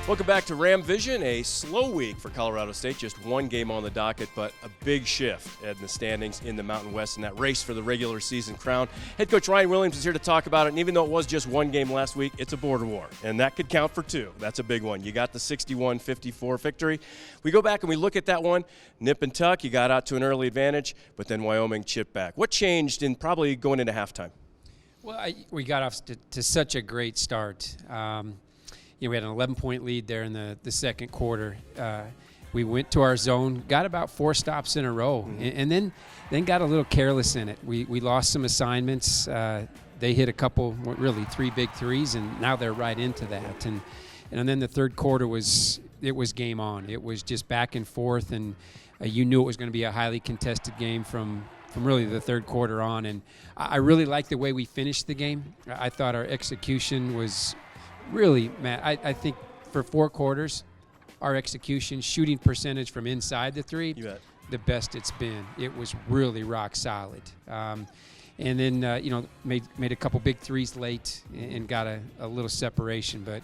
Welcome back to Ram Vision. A slow week for Colorado State, just one game on the docket, but a big shift in the standings in the Mountain West in that race for the regular season crown. Head coach Ryan Williams is here to talk about it, and even though it was just one game last week, it's a border war, and that could count for two. That's a big one. You got the 61-54 victory. We go back and we look at that one, nip and tuck, you got out to an early advantage, but then Wyoming chipped back. What changed in probably going into halftime? Well, we got off to such a great start. We had an 11-point lead there in the second quarter. We went to our zone, got about 4 stops in a row, and then got a little careless in it. We lost some assignments. They hit a couple, really 3 big threes, and now they're right into that. And then the third quarter was game on. It was just back and forth, and you knew it was going to be a highly contested game from really the third quarter on. And I really liked the way we finished the game. I thought our execution was really, Matt, I think for 4 quarters, our execution, shooting percentage from inside the three, the best it's been. It was really rock solid. And then, made a couple big threes late and got a little separation. But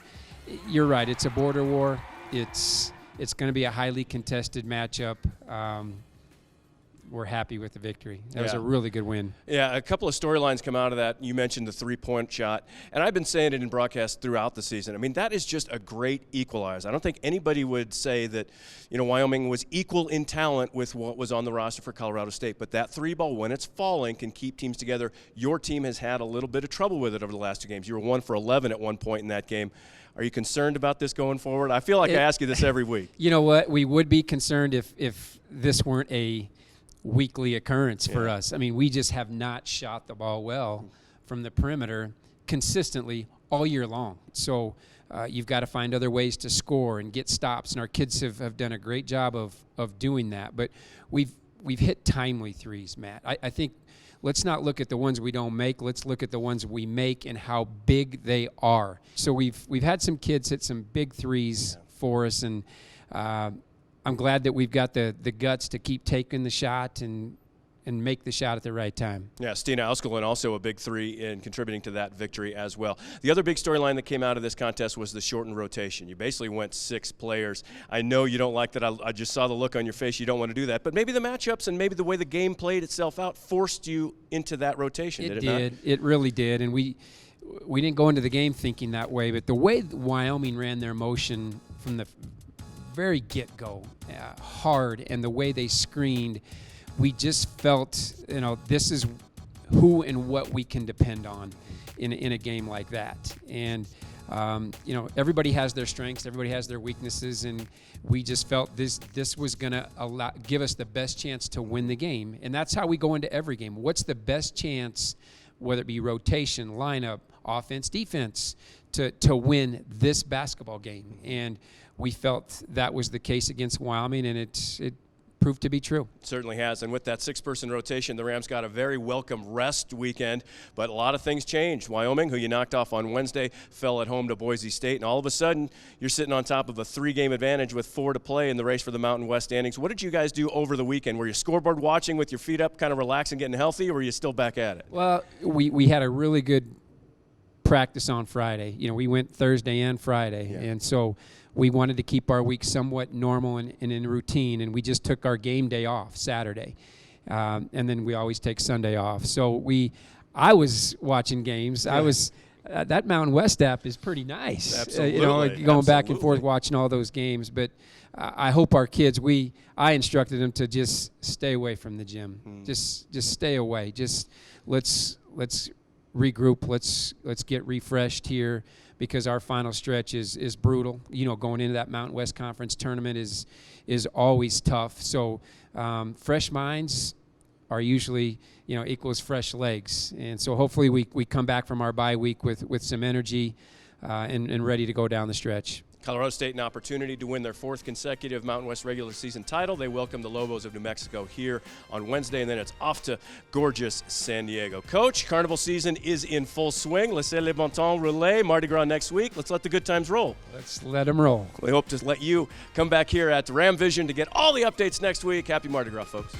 you're right, it's a border war. It's going to be a highly contested matchup. We're happy with the victory. That was a really good win. Yeah, a couple of storylines come out of that. You mentioned the three-point shot, and I've been saying it in broadcasts throughout the season. I mean, that is just a great equalizer. I don't think anybody would say that, Wyoming was equal in talent with what was on the roster for Colorado State, but that three ball, when it's falling, can keep teams together. Your team has had a little bit of trouble with it over the last 2 games. You were 1 for 11 at one point in that game. Are you concerned about this going forward? I feel like I ask you this every week. You know what? We would be concerned if this weren't a weekly occurrence for us. I mean, we just have not shot the ball well from the perimeter consistently all year long. So you've got to find other ways to score and get stops, and our kids have done a great job of doing that. But we've hit timely threes, Matt. I think let's not look at the ones we don't make. Let's look at the ones we make and how big they are. So we've had some kids hit some big threes for us, and I'm glad that we've got the guts to keep taking the shot and make the shot at the right time. Yeah, Stina Auskelin also a big 3 in contributing to that victory as well. The other big storyline that came out of this contest was the shortened rotation. You basically went 6 players. I know you don't like that. I just saw the look on your face. You don't want to do that. But maybe the matchups and maybe the way the game played itself out forced you into that rotation, did it not? It really did. And we didn't go into the game thinking that way. But the way Wyoming ran their motion from the very get-go, hard, and the way they screened, we just felt, this is who and what we can depend on in a game like that. And, everybody has their strengths, everybody has their weaknesses, and we just felt this was going to give us the best chance to win the game. And that's how we go into every game. What's the best chance, whether it be rotation, lineup, offense, defense, to win this basketball game? And we felt that was the case against Wyoming, and it proved to be true. It certainly has. And with that 6-person rotation, the Rams got a very welcome rest weekend, but a lot of things changed. Wyoming, who you knocked off on Wednesday, fell at home to Boise State, and all of a sudden you're sitting on top of a 3-game advantage with 4 to play in the race for the Mountain West standings. What did you guys do over the weekend? Were you scoreboard watching with your feet up, kind of relaxing, getting healthy, or were you still back at it? Well, we had a really good practice on Friday. We went Thursday and Friday, and so we wanted to keep our week somewhat normal and in routine, and we just took our game day off Saturday, and then we always take Sunday off. So I was watching games. I was that Mountain West app is pretty nice. Absolutely. Going back and forth watching all those games. But I hope our kids. I instructed them to just stay away from the gym. Just stay away. Just let's regroup. Let's get refreshed here, because our final stretch is brutal. Going into that Mountain West Conference tournament is always tough. So fresh minds are usually equals fresh legs. And so hopefully we come back from our bye week with some energy and ready to go down the stretch. Colorado State an opportunity to win their 4th consecutive Mountain West regular season title. They welcome the Lobos of New Mexico here on Wednesday, and then it's off to gorgeous San Diego. Coach, Carnival season is in full swing. Laissez le bon temps rouler. Mardi Gras next week. Let's let the good times roll. Let's let them roll. We hope to let you come back here at Ram Vision to get all the updates next week. Happy Mardi Gras, folks.